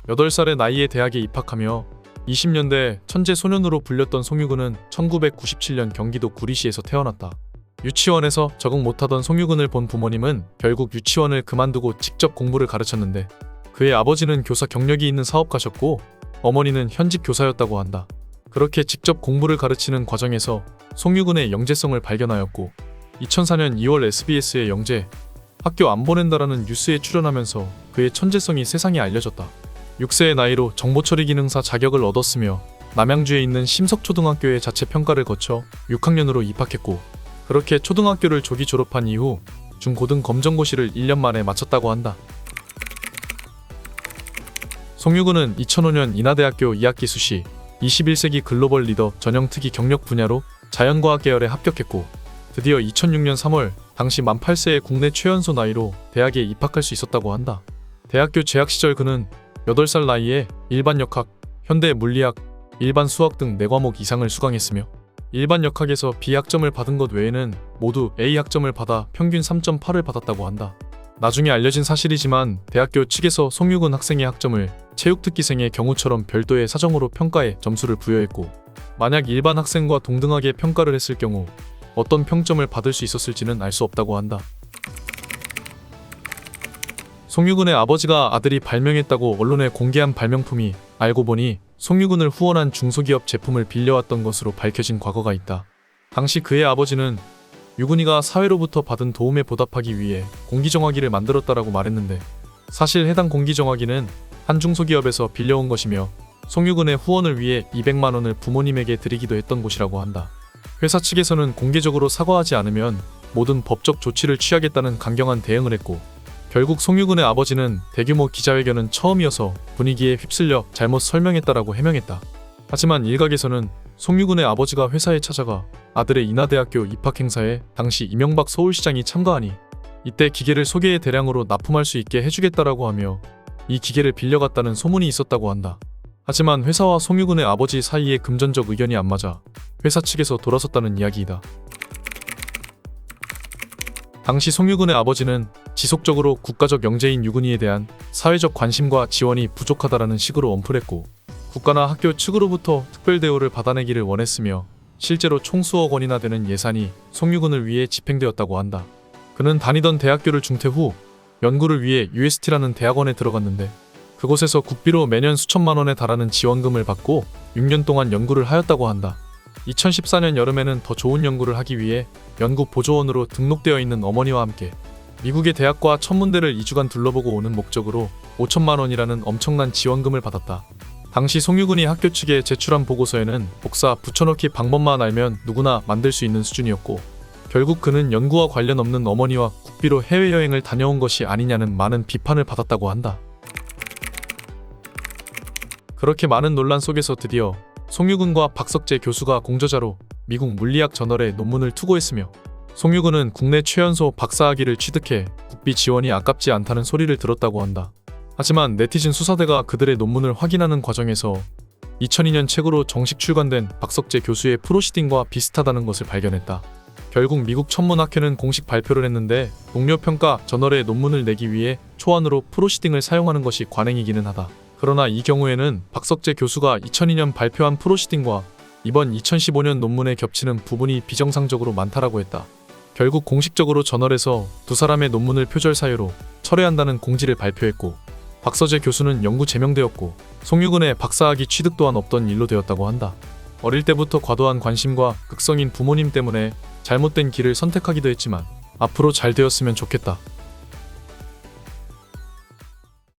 8살의 나이에 대학에 입학하며 20년대 천재 소년으로 불렸던 송유근은 1997년 경기도 구리시에서 태어났다. 유치원에서 적응 못하던 송유근을 본 부모님은 결국 유치원을 그만두고 직접 공부를 가르쳤는데 그의 아버지는 교사 경력이 있는 사업가셨고 어머니는 현직 교사였다고 한다. 그렇게 직접 공부를 가르치는 과정에서 송유근의 영재성을 발견하였고 2004년 2월 SBS의 영재, 학교 안 보낸다라는 뉴스에 출연하면서 그의 천재성이 세상에 알려졌다. 6세의 나이로 정보처리 기능사 자격을 얻었으며 남양주에 있는 심석초등학교에 자체평가를 거쳐 6학년으로 입학했고 그렇게 초등학교를 조기 졸업한 이후 중고등 검정고시를 1년 만에 마쳤다고 한다. 송유근은 2005년 인하대학교 2학기 수시 21세기 글로벌 리더 전형특기 경력 분야로 자연과학 계열에 합격했고 드디어 2006년 3월 당시 만 8세의 국내 최연소 나이로 대학에 입학할 수 있었다고 한다. 대학교 재학 시절 그는 8살 나이에 일반 역학, 현대 물리학, 일반 수학 등 4과목 이상을 수강했으며 일반 역학에서 B학점을 받은 것 외에는 모두 A학점을 받아 평균 3.8을 받았다고 한다. 나중에 알려진 사실이지만 대학교 측에서 송유근 학생의 학점을 체육특기생의 경우처럼 별도의 사정으로 평가해 점수를 부여했고 만약 일반 학생과 동등하게 평가를 했을 경우 어떤 평점을 받을 수 있었을지는 알 수 없다고 한다. 송유근의 아버지가 아들이 발명했다고 언론에 공개한 발명품이 알고 보니 송유근을 후원한 중소기업 제품을 빌려왔던 것으로 밝혀진 과거가 있다. 당시 그의 아버지는 유근이가 사회로부터 받은 도움에 보답하기 위해 공기정화기를 만들었다라고 말했는데 사실 해당 공기정화기는 한 중소기업에서 빌려온 것이며 송유근의 후원을 위해 200만 원을 부모님에게 드리기도 했던 곳이라고 한다. 회사 측에서는 공개적으로 사과하지 않으면 모든 법적 조치를 취하겠다는 강경한 대응을 했고 결국 송유근의 아버지는 대규모 기자회견은 처음이어서 분위기에 휩쓸려 잘못 설명했다라고 해명했다. 하지만 일각에서는 송유근의 아버지가 회사에 찾아가 아들의 인하대학교 입학 행사에 당시 이명박 서울시장이 참가하니 이때 기계를 소개해 대량으로 납품할 수 있게 해주겠다라고 하며 이 기계를 빌려갔다는 소문이 있었다고 한다. 하지만 회사와 송유근의 아버지 사이에 금전적 의견이 안 맞아 회사 측에서 돌아섰다는 이야기이다. 당시 송유근의 아버지는 지속적으로 국가적 영재인 유근이에 대한 사회적 관심과 지원이 부족하다라는 식으로 언플했고 국가나 학교 측으로부터 특별 대우를 받아내기를 원했으며 실제로 총 수억 원이나 되는 예산이 송유근을 위해 집행되었다고 한다. 그는 다니던 대학교를 중퇴 후 연구를 위해 UST라는 대학원에 들어갔는데 그곳에서 국비로 매년 수천만 원에 달하는 지원금을 받고 6년 동안 연구를 하였다고 한다. 2014년 여름에는 더 좋은 연구를 하기 위해 연구 보조원으로 등록되어 있는 어머니와 함께 미국의 대학과 천문대를 2주간 둘러보고 오는 목적으로 5천만 원이라는 엄청난 지원금을 받았다. 당시 송유근이 학교 측에 제출한 보고서에는 복사, 붙여넣기 방법만 알면 누구나 만들 수 있는 수준이었고 결국 그는 연구와 관련 없는 어머니와 국비로 해외여행을 다녀온 것이 아니냐는 많은 비판을 받았다고 한다. 그렇게 많은 논란 속에서 드디어 송유근과 박석재 교수가 공저자로 미국 물리학 저널에 논문을 투고했으며 송유근은 국내 최연소 박사학위를 취득해 국비 지원이 아깝지 않다는 소리를 들었다고 한다. 하지만 네티즌 수사대가 그들의 논문을 확인하는 과정에서 2002년 책으로 정식 출간된 박석재 교수의 프로시딩과 비슷하다는 것을 발견했다. 결국 미국 천문학회는 공식 발표를 했는데 동료평가 저널에 논문을 내기 위해 초안으로 프로시딩을 사용하는 것이 관행이기는 하다. 그러나 이 경우에는 박석재 교수가 2002년 발표한 프로시딩과 이번 2015년 논문에 겹치는 부분이 비정상적으로 많다라고 했다. 결국 공식적으로 저널에서 두 사람의 논문을 표절 사유로 철회한다는 공지를 발표했고 박석재 교수는 영구 제명되었고 송유근의 박사학위 취득 또한 없던 일로 되었다고 한다. 어릴 때부터 과도한 관심과 극성인 부모님 때문에 잘못된 길을 선택하기도 했지만 앞으로 잘 되었으면 좋겠다.